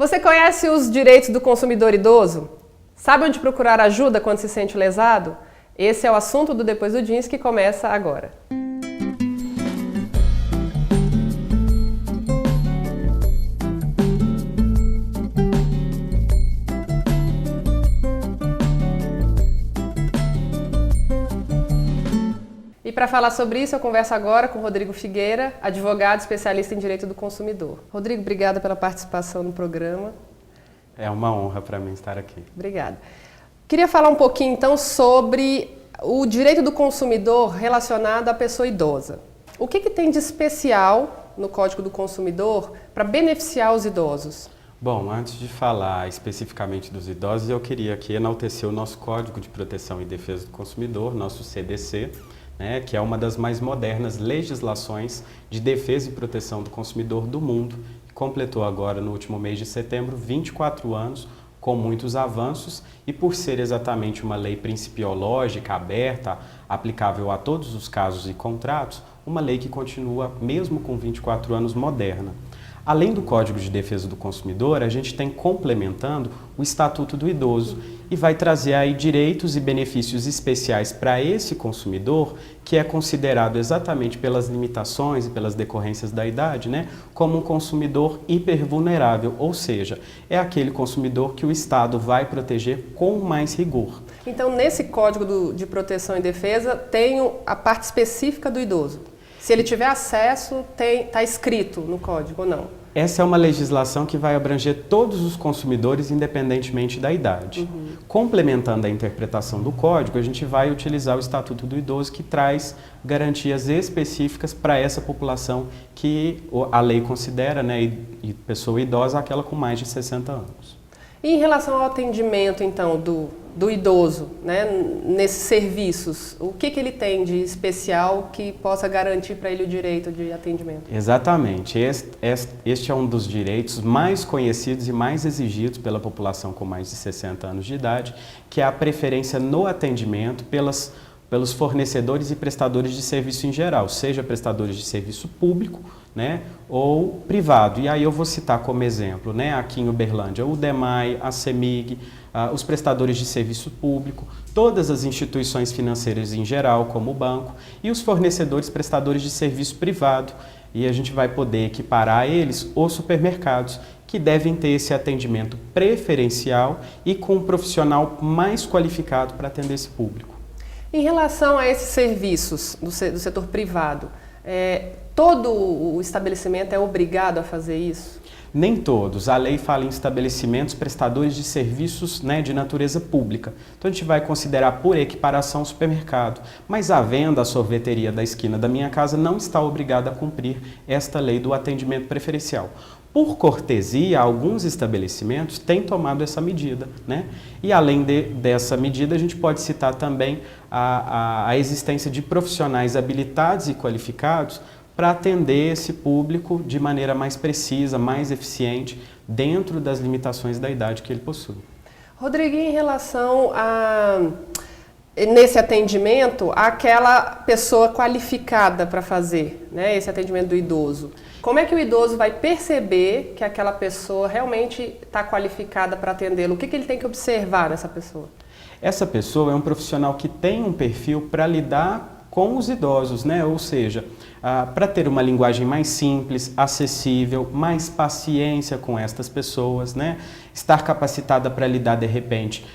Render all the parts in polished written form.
Você conhece os direitos do consumidor idoso? Sabe onde procurar ajuda quando se sente lesado? Esse é o assunto do Depois do Jeans que começa agora. E para falar sobre isso, eu converso agora com Rodrigo Figueira, advogado especialista em direito do consumidor. Rodrigo, obrigada pela participação no programa. É uma honra para mim estar aqui. Obrigada. Queria falar um pouquinho então sobre o direito do consumidor relacionado à pessoa idosa. O que tem de especial no Código do Consumidor para beneficiar os idosos? Bom, antes de falar especificamente dos idosos, eu queria aqui enaltecer o nosso Código de Proteção e Defesa do Consumidor, nosso CDC, que é uma das mais modernas legislações de defesa e proteção do consumidor do mundo, que completou agora, no último mês de setembro, 24 anos, com muitos avanços, e por ser exatamente uma lei principiológica, aberta, aplicável a todos os casos e contratos, uma lei que continua, mesmo com 24 anos, moderna. Além do Código de Defesa do Consumidor, a gente tem complementando o Estatuto do Idoso e vai trazer aí direitos e benefícios especiais para esse consumidor que é considerado exatamente pelas limitações e pelas decorrências da idade, como um consumidor hipervulnerável, ou seja, é aquele consumidor que o Estado vai proteger com mais rigor. Então, nesse Código de Proteção e Defesa, tem a parte específica do idoso. Se ele tiver acesso, está escrito no código ou não? Essa é uma legislação que vai abranger todos os consumidores, independentemente da idade. Complementando a interpretação do código, a gente vai utilizar o Estatuto do Idoso, que traz garantias específicas para essa população que a lei considera, e pessoa idosa, aquela com mais de 60 anos. E em relação ao atendimento, então, do idoso, nesses serviços, o que ele tem de especial que possa garantir para ele o direito de atendimento? Exatamente. Este é um dos direitos mais conhecidos e mais exigidos pela população com mais de 60 anos de idade, que é a preferência no atendimento pelos fornecedores e prestadores de serviço em geral, seja prestadores de serviço público, ou privado. E aí eu vou citar como exemplo, aqui em Uberlândia, o DEMAI, a CEMIG, os prestadores de serviço público, todas as instituições financeiras em geral, como o banco, e os fornecedores prestadores de serviço privado. E a gente vai poder equiparar a eles os supermercados, que devem ter esse atendimento preferencial e com um profissional mais qualificado para atender esse público. Em relação a esses serviços do setor privado, todo o estabelecimento é obrigado a fazer isso? Nem todos. A lei fala em estabelecimentos prestadores de serviços de natureza pública. Então a gente vai considerar por equiparação o supermercado. Mas a venda, a sorveteria da esquina da minha casa não está obrigada a cumprir esta lei do atendimento preferencial. Por cortesia, alguns estabelecimentos têm tomado essa medida, E além dessa medida, a gente pode citar também a existência de profissionais habilitados e qualificados para atender esse público de maneira mais precisa, mais eficiente, dentro das limitações da idade que ele possui. Rodrigo, em relação nesse atendimento, aquela pessoa qualificada para fazer, esse atendimento do idoso, como é que o idoso vai perceber que aquela pessoa realmente está qualificada para atendê-lo? O que ele tem que observar nessa pessoa? Essa pessoa é um profissional que tem um perfil para lidar com os idosos, Ou seja, para ter uma linguagem mais simples, acessível, mais paciência com estas pessoas, Estar capacitada para lidar, de repente,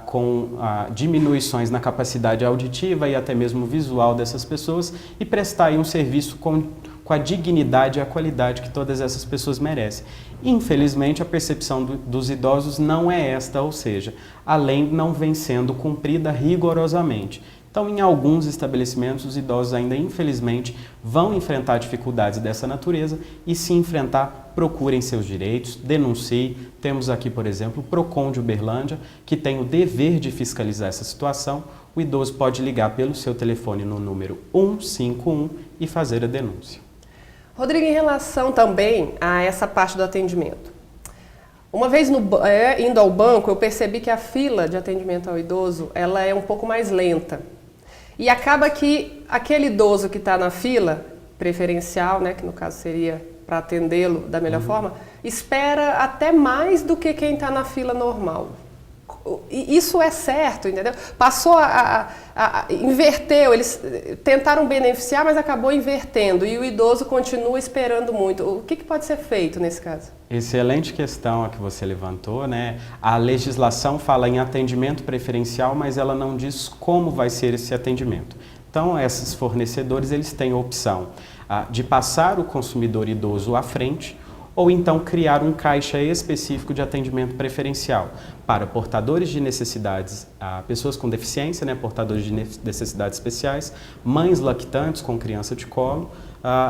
com diminuições na capacidade auditiva e até mesmo visual dessas pessoas e prestar aí um serviço com a dignidade e a qualidade que todas essas pessoas merecem. Infelizmente, a percepção dos idosos não é esta, ou seja, a lei não vem sendo cumprida rigorosamente. Então, em alguns estabelecimentos, os idosos ainda, infelizmente, vão enfrentar dificuldades dessa natureza e, se enfrentar, procurem seus direitos, denunciem. Temos aqui, por exemplo, o PROCON de Uberlândia, que tem o dever de fiscalizar essa situação. O idoso pode ligar pelo seu telefone no número 151 e fazer a denúncia. Rodrigo, em relação também a essa parte do atendimento. Uma vez indo ao banco, eu percebi que a fila de atendimento ao idoso ela é um pouco mais lenta. E acaba que aquele idoso que está na fila preferencial, que no caso seria para atendê-lo da melhor forma, espera até mais do que quem está na fila normal. Isso é certo, entendeu? Passou inverteu, eles tentaram beneficiar, mas acabou invertendo, e o idoso continua esperando muito. O que pode ser feito nesse caso? Excelente questão a que você levantou, né? A legislação fala em atendimento preferencial, mas ela não diz como vai ser esse atendimento. Então, esses fornecedores, eles têm a opção de passar o consumidor idoso à frente, ou então criar um caixa específico de atendimento preferencial para portadores de necessidades, pessoas com deficiência, né, portadores de necessidades especiais, mães lactantes com criança de colo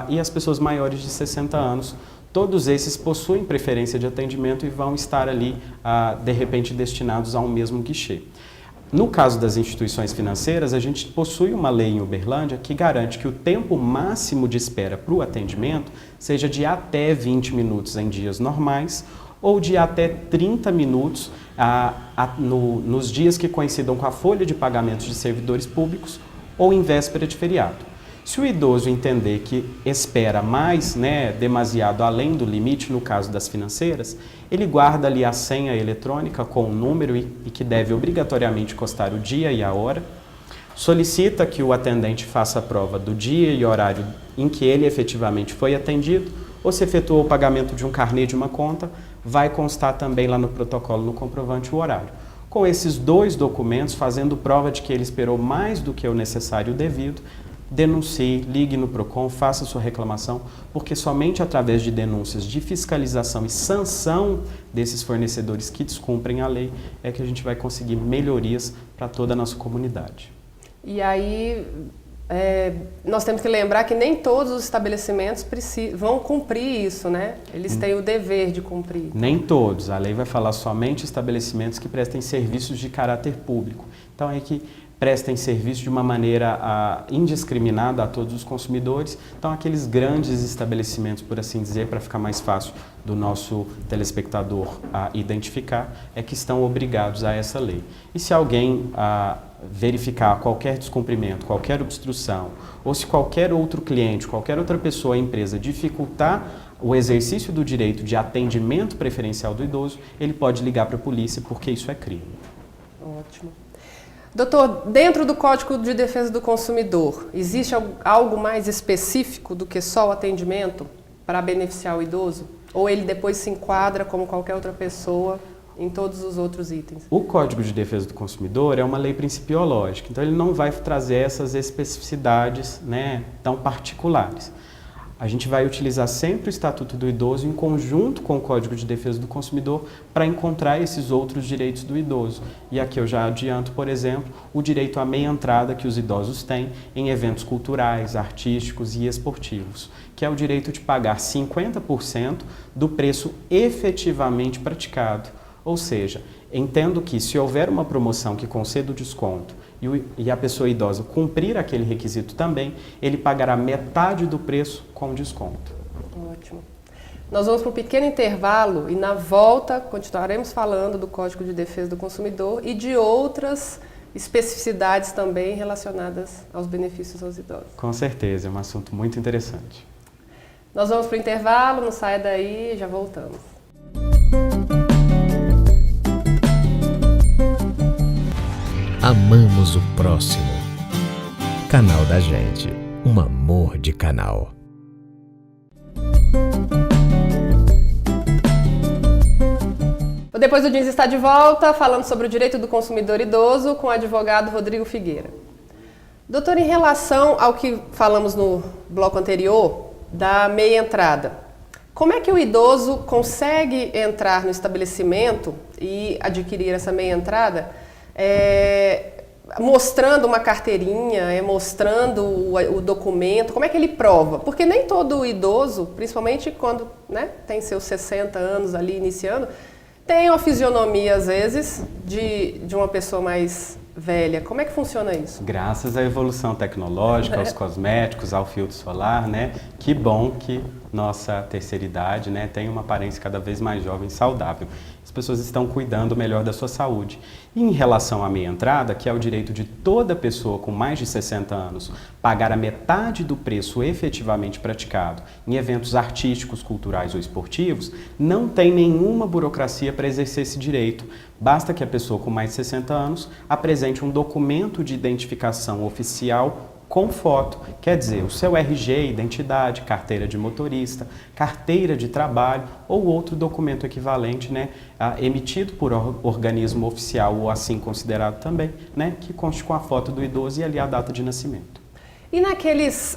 e as pessoas maiores de 60 anos. Todos esses possuem preferência de atendimento e vão estar ali, de repente, destinados a um mesmo guichê. No caso das instituições financeiras, a gente possui uma lei em Uberlândia que garante que o tempo máximo de espera para o atendimento seja de até 20 minutos em dias normais ou de até 30 minutos nos dias que coincidam com a folha de pagamentos de servidores públicos ou em véspera de feriado. Se o idoso entender que espera mais, né, demasiado além do limite, no caso das financeiras, ele guarda ali a senha eletrônica com o número e que deve obrigatoriamente constar o dia e a hora, solicita que o atendente faça a prova do dia e horário em que ele efetivamente foi atendido, ou se efetuou o pagamento de um carnê de uma conta, vai constar também lá no protocolo, no comprovante, o horário. Com esses dois documentos, fazendo prova de que ele esperou mais do que o necessário e o devido, denuncie, ligue no PROCON, faça sua reclamação, porque somente através de denúncias de fiscalização e sanção desses fornecedores que descumprem a lei é que a gente vai conseguir melhorias para toda a nossa comunidade. E aí, nós temos que lembrar que nem todos os estabelecimentos vão cumprir isso, né? Eles têm o dever de cumprir. Nem todos. A lei vai falar somente estabelecimentos que prestem serviços de caráter público. Então é que prestem serviço de uma maneira indiscriminada a todos os consumidores. Então, aqueles grandes estabelecimentos, por assim dizer, para ficar mais fácil do nosso telespectador identificar, é que estão obrigados a essa lei. E se alguém verificar qualquer descumprimento, qualquer obstrução, ou se qualquer outro cliente, qualquer outra pessoa, empresa, dificultar o exercício do direito de atendimento preferencial do idoso, ele pode ligar para a polícia, porque isso é crime. Ótimo. Doutor, dentro do Código de Defesa do Consumidor, existe algo mais específico do que só o atendimento para beneficiar o idoso? Ou ele depois se enquadra como qualquer outra pessoa em todos os outros itens? O Código de Defesa do Consumidor é uma lei principiológica, então ele não vai trazer essas especificidades, né, tão particulares. A gente vai utilizar sempre o Estatuto do Idoso em conjunto com o Código de Defesa do Consumidor para encontrar esses outros direitos do idoso. E aqui eu já adianto, por exemplo, o direito à meia entrada que os idosos têm em eventos culturais, artísticos e esportivos, que é o direito de pagar 50% do preço efetivamente praticado. Ou seja, entendo que se houver uma promoção que conceda o desconto e a pessoa idosa cumprir aquele requisito também, ele pagará metade do preço com desconto. Ótimo. Nós vamos para um pequeno intervalo e na volta continuaremos falando do Código de Defesa do Consumidor e de outras especificidades também relacionadas aos benefícios aos idosos. Com certeza, é um assunto muito interessante. Nós vamos para o intervalo, não saia daí, já voltamos. Amamos o próximo. Canal da Gente. Um amor de canal. O Depois do Jeans está de volta, falando sobre o direito do consumidor idoso com o advogado Rodrigo Figueira. Doutor, em relação ao que falamos no bloco anterior, da meia entrada, como é que o idoso consegue entrar no estabelecimento e adquirir essa meia entrada mostrando uma carteirinha, mostrando o documento? Como é que ele prova? Porque nem todo idoso, principalmente quando, né, tem seus 60 anos ali iniciando, tem uma fisionomia, às vezes, de uma pessoa mais velha. Como é que funciona isso? Graças à evolução tecnológica, aos cosméticos, ao filtro solar, né? Que bom que nossa terceira idade, né, tem uma aparência cada vez mais jovem e saudável. As pessoas estão cuidando melhor da sua saúde. E em relação à meia entrada, que é o direito de toda pessoa com mais de 60 anos pagar a metade do preço efetivamente praticado em eventos artísticos, culturais ou esportivos, não tem nenhuma burocracia para exercer esse direito. Basta que a pessoa com mais de 60 anos apresente um documento de identificação oficial com foto, quer dizer, o seu RG, identidade, carteira de motorista, carteira de trabalho ou outro documento equivalente, né, emitido por organismo oficial ou assim considerado também, né, que conste com a foto do idoso e ali a data de nascimento. E naqueles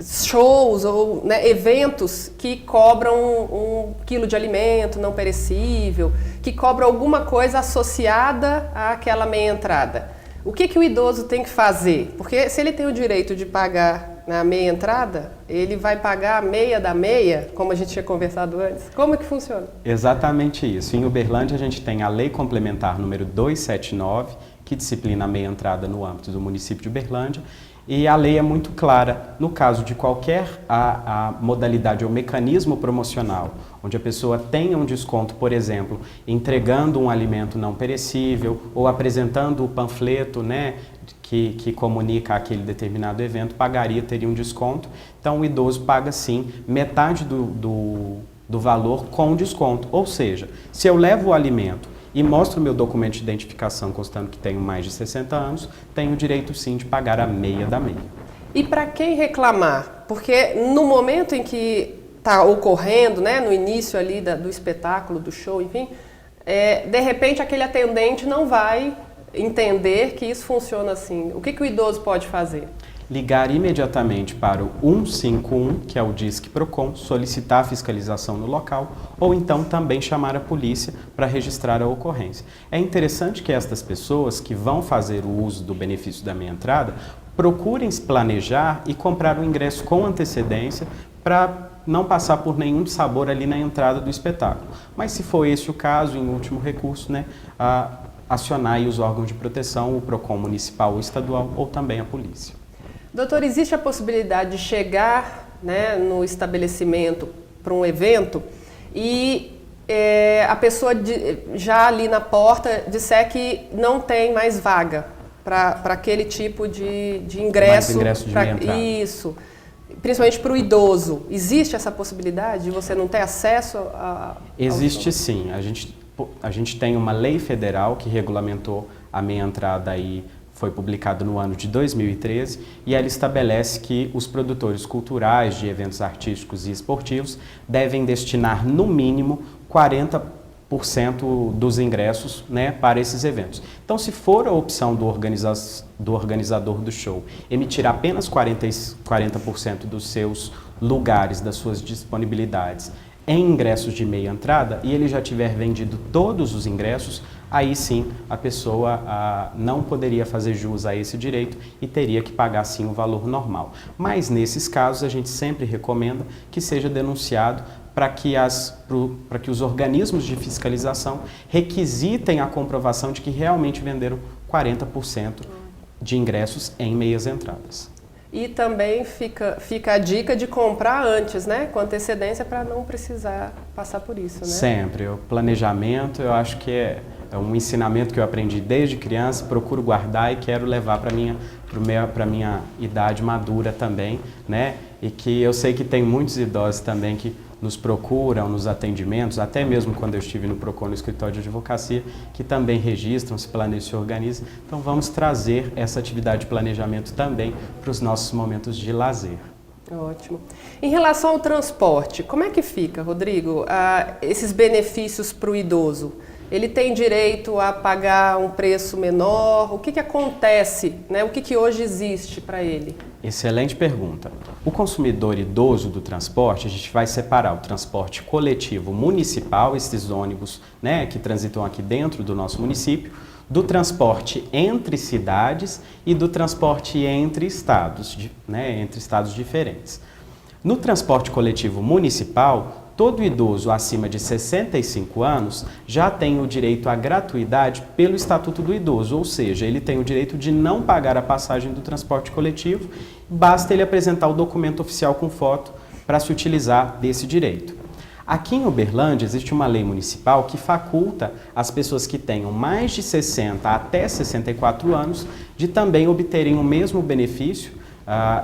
shows ou, né, eventos que cobram um quilo de alimento não perecível, que cobram alguma coisa associada àquela meia entrada? O que o idoso tem que fazer? Porque se ele tem o direito de pagar na meia entrada, ele vai pagar a meia da meia, como a gente tinha conversado antes? Como que funciona? Exatamente isso. Em Uberlândia a gente tem a Lei Complementar número 279, que disciplina a meia entrada no âmbito do município de Uberlândia. E a lei é muito clara, no caso de qualquer a modalidade ou mecanismo promocional, onde a pessoa tenha um desconto, por exemplo, entregando um alimento não perecível ou apresentando o panfleto, né, que comunica aquele determinado evento, teria um desconto. Então o idoso paga sim metade do valor com desconto. Ou seja, se eu levo o alimento e mostro o meu documento de identificação constando que tenho mais de 60 anos, tenho o direito sim de pagar a meia da meia. E para quem reclamar? Porque no momento em que está ocorrendo, né, no início ali do espetáculo, do show, enfim, de repente aquele atendente não vai entender que isso funciona assim. O que o idoso pode fazer? Ligar imediatamente para o 151, que é o Disque Procon, solicitar a fiscalização no local, ou então também chamar a polícia para registrar a ocorrência. É interessante que estas pessoas que vão fazer o uso do benefício da meia entrada procurem se planejar e comprar o ingresso com antecedência para não passar por nenhum sabor ali na entrada do espetáculo. Mas se for esse o caso, em último recurso, né, acionar aí os órgãos de proteção, o PROCON municipal ou estadual, ou também a polícia. Doutor, existe a possibilidade de chegar, né, no estabelecimento para um evento e a pessoa já ali na porta disser que não tem mais vaga para aquele tipo de ingresso? Mais ingresso de meia entrada. Isso. Principalmente para o idoso. Existe essa possibilidade de você não ter acesso a... Existe sim. A gente tem uma lei federal que regulamentou a meia entrada aí, foi publicado no ano de 2013, e ela estabelece que os produtores culturais de eventos artísticos e esportivos devem destinar no mínimo 40% dos ingressos, né, para esses eventos. Então, se for a opção do organizador do show emitir apenas 40% dos seus lugares, das suas disponibilidades em ingressos de meia entrada, e ele já tiver vendido todos os ingressos, aí sim a pessoa não poderia fazer jus a esse direito e teria que pagar sim o valor normal. Mas nesses casos a gente sempre recomenda que seja denunciado para que os organismos de fiscalização requisitem a comprovação de que realmente venderam 40% de ingressos em meias entradas. E também fica a dica de comprar antes, né? Com antecedência, para não precisar passar por isso, né? Sempre. O planejamento, eu acho que é um ensinamento que eu aprendi desde criança, procuro guardar e quero levar para minha idade madura também, né? E que eu sei que tem muitos idosos também que nos procuram nos atendimentos, até mesmo quando eu estive no PROCON, no escritório de advocacia, que também registram, se planejam, se organizam. Então vamos trazer essa atividade de planejamento também para os nossos momentos de lazer. Ótimo. Em relação ao transporte, como é que fica, Rodrigo, esses benefícios para o idoso? Ele tem direito a pagar um preço menor? O que acontece, né? O que hoje existe para ele? Excelente pergunta. O consumidor idoso do transporte, a gente vai separar o transporte coletivo municipal, esses ônibus, né, que transitam aqui dentro do nosso município, do transporte entre cidades e do transporte entre estados, né, entre estados diferentes. No transporte coletivo municipal, todo idoso acima de 65 anos já tem o direito à gratuidade pelo Estatuto do Idoso, ou seja, ele tem o direito de não pagar a passagem do transporte coletivo, basta ele apresentar o documento oficial com foto para se utilizar desse direito. Aqui em Uberlândia existe uma lei municipal que faculta as pessoas que tenham mais de 60 até 64 anos de também obterem o mesmo benefício,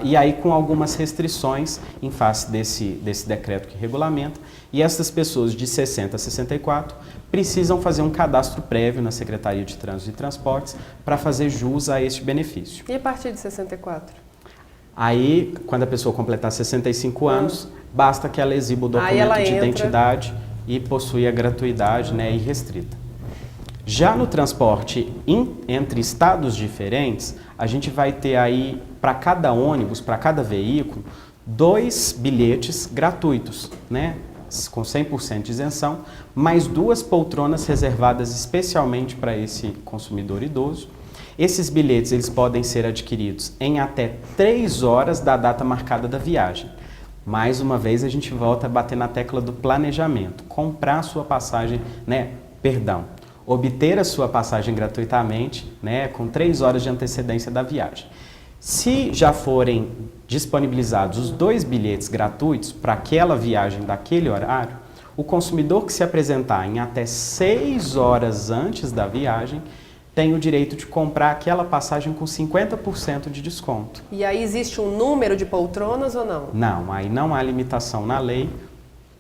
e aí com algumas restrições em face desse decreto que regulamenta. E essas pessoas de 60 a 64 precisam fazer um cadastro prévio na Secretaria de Trânsito e Transportes para fazer jus a este benefício. E a partir de 64? Aí, quando a pessoa completar 65 anos, basta que ela exiba o documento de identidade e possui a gratuidade, né, irrestrita. Já no transporte entre estados diferentes, a gente vai ter aí, para cada ônibus, para cada veículo, 2 bilhetes gratuitos, né, com 100% de isenção, mais 2 poltronas reservadas especialmente para esse consumidor idoso. Esses bilhetes eles podem ser adquiridos em até 3 horas da data marcada da viagem. Mais uma vez a gente volta a bater na tecla do planejamento. Comprar a sua passagem, obter a sua passagem gratuitamente, né, com 3 horas de antecedência da viagem. Se já forem disponibilizados os 2 bilhetes gratuitos para aquela viagem daquele horário, o consumidor que se apresentar em até 6 horas antes da viagem tem o direito de comprar aquela passagem com 50% de desconto. E aí existe um número de poltronas ou não? Não, aí não há limitação na lei.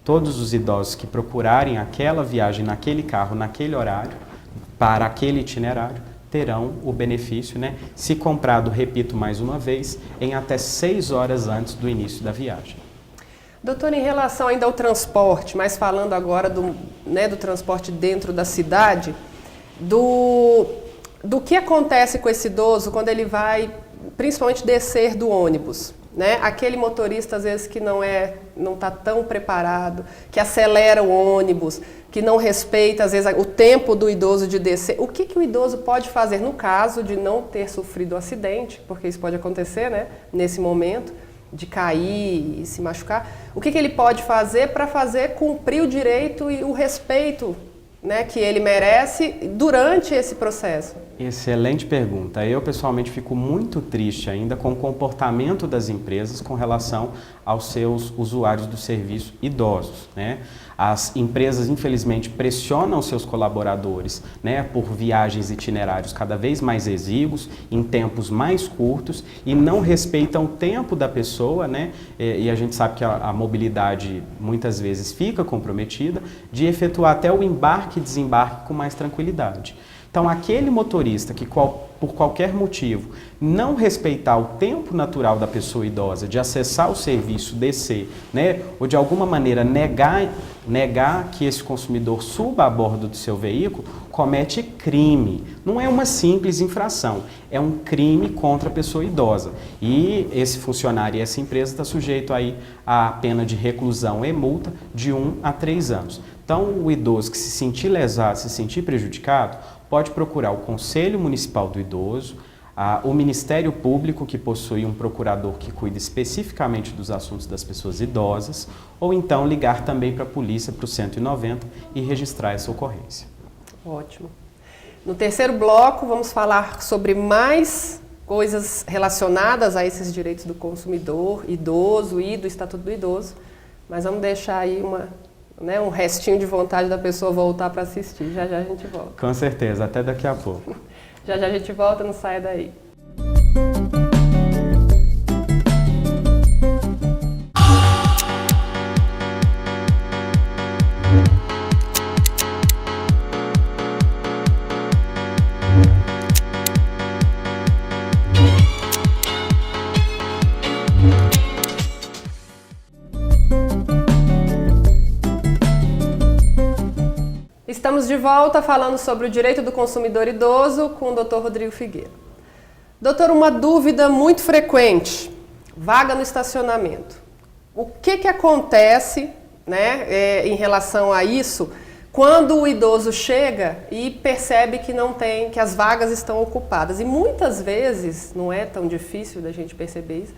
Todos os idosos que procurarem aquela viagem naquele carro, naquele horário, para aquele itinerário, terão o benefício, né? Se comprado, repito mais uma vez, em até 6 horas antes do início da viagem. Doutor, em relação ainda ao transporte, mas falando agora do transporte dentro da cidade, do que acontece com esse idoso quando ele vai, principalmente, descer do ônibus, né? Aquele motorista, às vezes, que não está tão preparado, que acelera o ônibus, que não respeita, às vezes, o tempo do idoso de descer. O que o idoso pode fazer no caso de não ter sofrido um acidente, porque isso pode acontecer, né, nesse momento, de cair e se machucar? O que ele pode fazer para cumprir o direito e o respeito, né, que ele merece durante esse processo? Excelente pergunta. Eu, pessoalmente, fico muito triste ainda com o comportamento das empresas com relação aos seus usuários do serviço idosos, né? As empresas, infelizmente, pressionam seus colaboradores, né, por viagens e itinerários cada vez mais exíguos, em tempos mais curtos, e não respeitam o tempo da pessoa, né? E a gente sabe que a mobilidade muitas vezes fica comprometida, de efetuar até o embarque e desembarque com mais tranquilidade. Então, aquele motorista que, por qualquer motivo, não respeitar o tempo natural da pessoa idosa de acessar o serviço, descer, né, ou de alguma maneira negar que esse consumidor suba a bordo do seu veículo, comete crime. Não é uma simples infração, é um crime contra a pessoa idosa. E esse funcionário e essa empresa está sujeito aí à pena de reclusão e multa de 1 a 3 anos. Então, o idoso que se sentir lesado, se sentir prejudicado, pode procurar o Conselho Municipal do Idoso, o Ministério Público, que possui um procurador que cuida especificamente dos assuntos das pessoas idosas, ou então ligar também para a polícia, para o 190, e registrar essa ocorrência. Ótimo. No terceiro bloco, vamos falar sobre mais coisas relacionadas a esses direitos do consumidor idoso e do Estatuto do Idoso, mas vamos deixar aí um restinho de vontade da pessoa voltar para assistir. Já já a gente volta. Com certeza, até daqui a pouco. Já já a gente volta, não saia daí. Estamos de volta falando sobre o direito do consumidor idoso com o Dr. Rodrigo Figueira. Doutor, uma dúvida muito frequente, vaga no estacionamento. O que acontece, né, em relação a isso quando o idoso chega e percebe que as vagas estão ocupadas? E muitas vezes, não é tão difícil da gente perceber isso,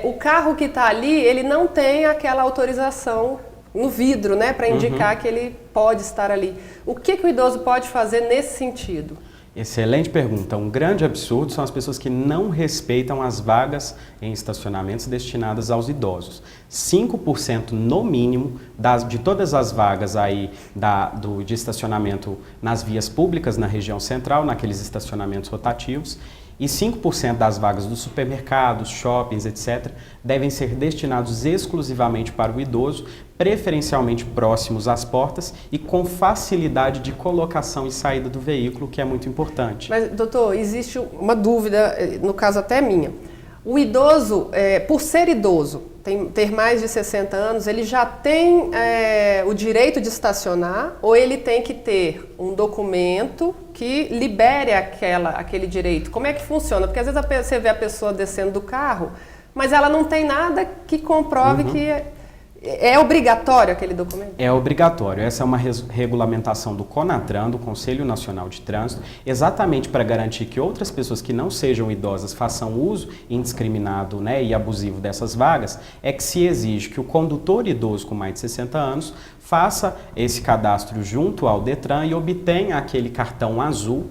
o carro que está ali, ele não tem aquela autorização no vidro, né, para indicar que ele pode estar ali. O que o idoso pode fazer nesse sentido? Excelente pergunta. Um grande absurdo são as pessoas que não respeitam as vagas em estacionamentos destinadas aos idosos. 5% no mínimo de todas as vagas aí de estacionamento nas vias públicas na região central, naqueles estacionamentos rotativos, e 5% das vagas dos supermercados, shoppings, etc., devem ser destinados exclusivamente para o idoso, preferencialmente próximos às portas e com facilidade de colocação e saída do veículo, que é muito importante. Mas, doutor, existe uma dúvida, no caso até minha. O idoso, por ser idoso, ter mais de 60 anos, ele já tem o direito de estacionar ou ele tem que ter um documento que libere aquele direito? Como é que funciona? Porque às vezes você vê a pessoa descendo do carro, mas ela não tem nada que comprove que é obrigatório aquele documento? É obrigatório. Essa é uma regulamentação do CONATRAN, do Conselho Nacional de Trânsito, exatamente para garantir que outras pessoas que não sejam idosas façam uso indiscriminado, né, e abusivo dessas vagas, é que se exige que o condutor idoso com mais de 60 anos faça esse cadastro junto ao DETRAN e obtenha aquele cartão azul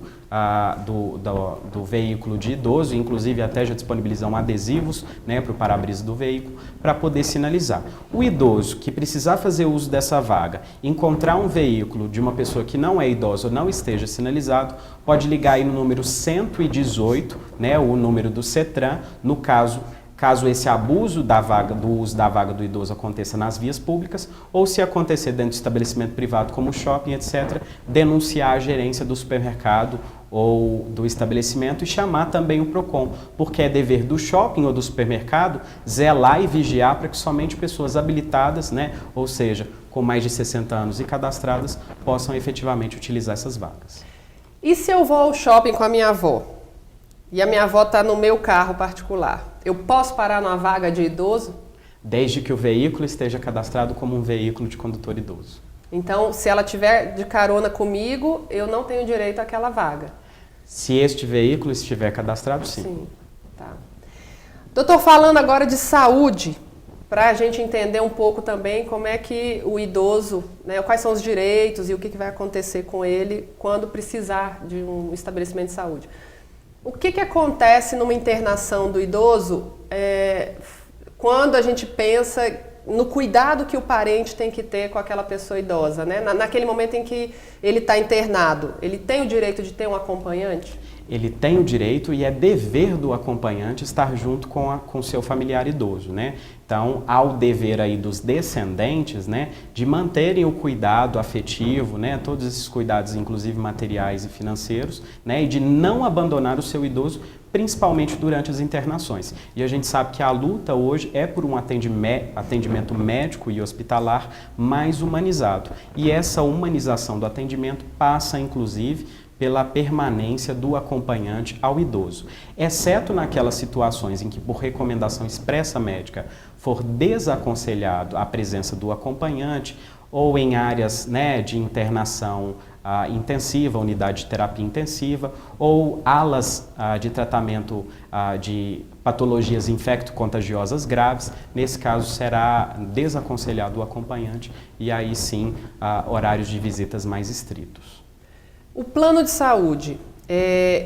do veículo de idoso, inclusive até já disponibilizam adesivos, né, para o para-brisa do veículo, para poder sinalizar. O idoso que precisar fazer uso dessa vaga, encontrar um veículo de uma pessoa que não é idosa ou não esteja sinalizado, pode ligar aí no número 118, né, o número do CETRAN, no caso esse abuso do uso da vaga do idoso aconteça nas vias públicas, ou se acontecer dentro de estabelecimento privado como shopping, etc., denunciar a gerência do supermercado ou do estabelecimento e chamar também o PROCON, porque é dever do shopping ou do supermercado zelar e vigiar para que somente pessoas habilitadas, né, ou seja, com mais de 60 anos e cadastradas, possam efetivamente utilizar essas vagas. E se eu vou ao shopping com a minha avó? E a minha avó está no meu carro particular. Eu posso parar numa vaga de idoso? Desde que o veículo esteja cadastrado como um veículo de condutor idoso. Então, se ela tiver de carona comigo, eu não tenho direito àquela vaga? Se este veículo estiver cadastrado, sim. Sim, tá. Doutor, falando agora de saúde, para a gente entender um pouco também como é que o idoso, né, quais são os direitos e o que vai acontecer com ele quando precisar de um estabelecimento de saúde. O que acontece numa internação do idoso quando a gente pensa no cuidado que o parente tem que ter com aquela pessoa idosa, né? Naquele momento em que ele está internado, ele tem o direito de ter um acompanhante? Ele tem o direito e é dever do acompanhante estar junto com seu familiar idoso, né? Então, há o dever aí dos descendentes, né, de manterem o cuidado afetivo, né, todos esses cuidados, inclusive materiais e financeiros, né, e de não abandonar o seu idoso, principalmente durante as internações. E a gente sabe que a luta hoje é por um atendimento médico e hospitalar mais humanizado. E essa humanização do atendimento passa, inclusive, pela permanência do acompanhante ao idoso, exceto naquelas situações em que, por recomendação expressa médica, for desaconselhado a presença do acompanhante ou em áreas, né, de internação intensiva, unidade de terapia intensiva, ou alas de tratamento de patologias infecto-contagiosas graves. Nesse caso, será desaconselhado o acompanhante e aí sim horários de visitas mais estritos. O plano de saúde,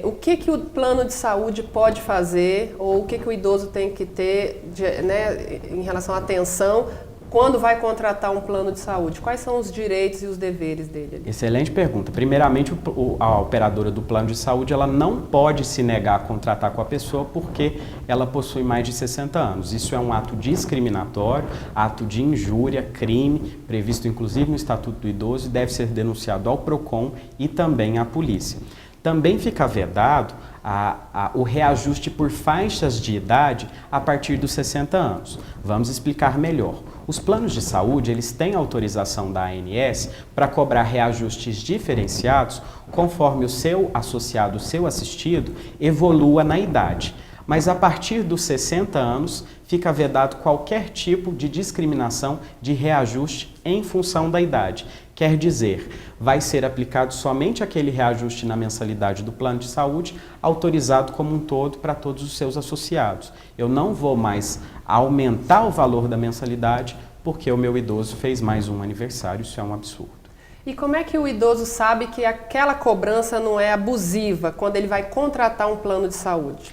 o que o plano de saúde pode fazer ou o que o idoso tem que ter né, em relação à atenção quando vai contratar um plano de saúde? Quais são os direitos e os deveres dele? Excelente pergunta. Primeiramente, a operadora do plano de saúde ela não pode se negar a contratar com a pessoa porque ela possui mais de 60 anos. Isso é um ato discriminatório, ato de injúria, crime, previsto inclusive no Estatuto do Idoso e deve ser denunciado ao PROCON e também à polícia. Também fica vedado o reajuste por faixas de idade a partir dos 60 anos. Vamos explicar melhor. Os planos de saúde, eles têm autorização da ANS para cobrar reajustes diferenciados conforme o seu associado, o seu assistido, evolua na idade. Mas a partir dos 60 anos, fica vedado qualquer tipo de discriminação de reajuste em função da idade. Quer dizer, vai ser aplicado somente aquele reajuste na mensalidade do plano de saúde, autorizado como um todo para todos os seus associados. Eu não vou mais aumentar o valor da mensalidade porque o meu idoso fez mais um aniversário, isso é um absurdo. E como é que o idoso sabe que aquela cobrança não é abusiva quando ele vai contratar um plano de saúde?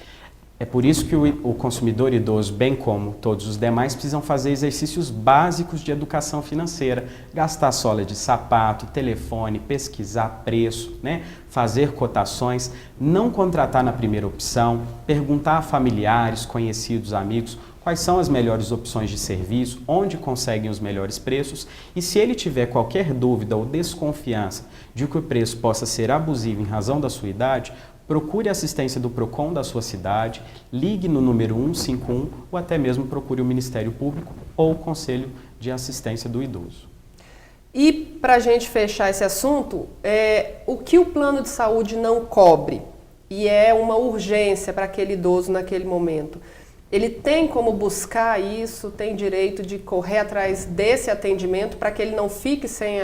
É por isso que o consumidor idoso, bem como todos os demais, precisam fazer exercícios básicos de educação financeira. Gastar sola de sapato, telefone, pesquisar preço, né? Fazer cotações, não contratar na primeira opção, perguntar a familiares, conhecidos, amigos, quais são as melhores opções de serviço, onde conseguem os melhores preços e se ele tiver qualquer dúvida ou desconfiança de que o preço possa ser abusivo em razão da sua idade, procure a assistência do PROCON da sua cidade, ligue no número 151 ou até mesmo procure o Ministério Público ou o Conselho de Assistência do Idoso. E para a gente fechar esse assunto, o que o plano de saúde não cobre e é uma urgência para aquele idoso naquele momento? Ele tem como buscar isso, tem direito de correr atrás desse atendimento para que ele não fique sem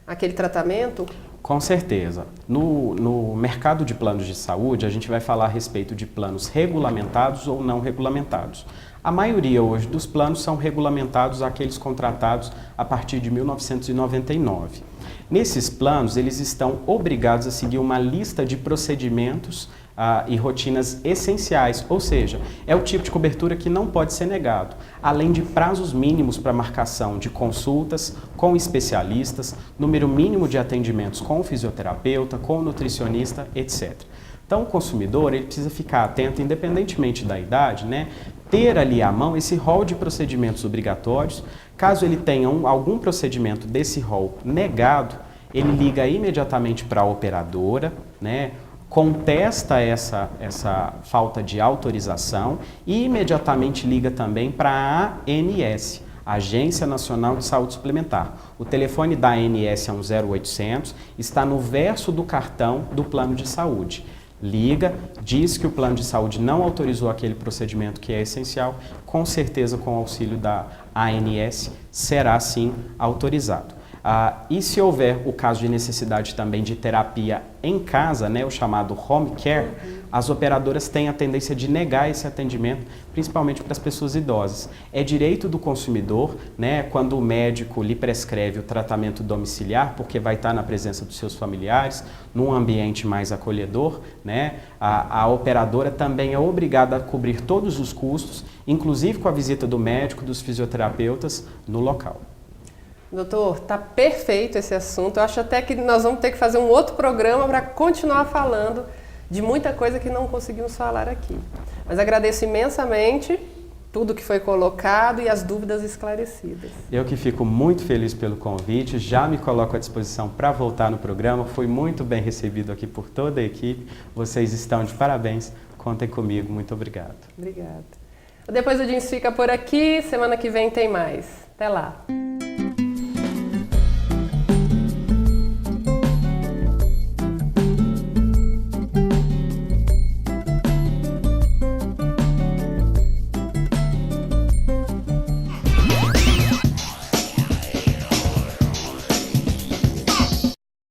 aquele tratamento? Com certeza. No mercado de planos de saúde, a gente vai falar a respeito de planos regulamentados ou não regulamentados. A maioria hoje dos planos são regulamentados, aqueles contratados a partir de 1999. Nesses planos, eles estão obrigados a seguir uma lista de procedimentos e rotinas essenciais, ou seja, é o tipo de cobertura que não pode ser negado, além de prazos mínimos para marcação de consultas com especialistas, número mínimo de atendimentos com o fisioterapeuta, com o nutricionista, etc. Então, o consumidor ele precisa ficar atento, independentemente da idade, né? Ter ali à mão esse rol de procedimentos obrigatórios. Caso ele tenha algum procedimento desse rol negado, ele liga imediatamente para a operadora, né? Contesta essa falta de autorização e imediatamente liga também para a ANS, Agência Nacional de Saúde Suplementar. O telefone da ANS é um 0800, está no verso do cartão do plano de saúde. Liga, diz que o plano de saúde não autorizou aquele procedimento que é essencial, com certeza com o auxílio da ANS será sim autorizado. E se houver o caso de necessidade também de terapia em casa, né, o chamado home care, as operadoras têm a tendência de negar esse atendimento, principalmente para as pessoas idosas. É direito do consumidor, né, quando o médico lhe prescreve o tratamento domiciliar, porque vai estar na presença dos seus familiares, num ambiente mais acolhedor, né, a operadora também é obrigada a cobrir todos os custos, inclusive com a visita do médico, dos fisioterapeutas no local. Doutor, tá perfeito esse assunto. Eu acho até que nós vamos ter que fazer um outro programa para continuar falando de muita coisa que não conseguimos falar aqui. Mas agradeço imensamente tudo que foi colocado e as dúvidas esclarecidas. Eu que fico muito feliz pelo convite, já me coloco à disposição para voltar no programa. Fui muito bem recebido aqui por toda a equipe. Vocês estão de parabéns. Contem comigo. Muito obrigado. Obrigada. Depois o Jeans fica por aqui. Semana que vem tem mais. Até lá.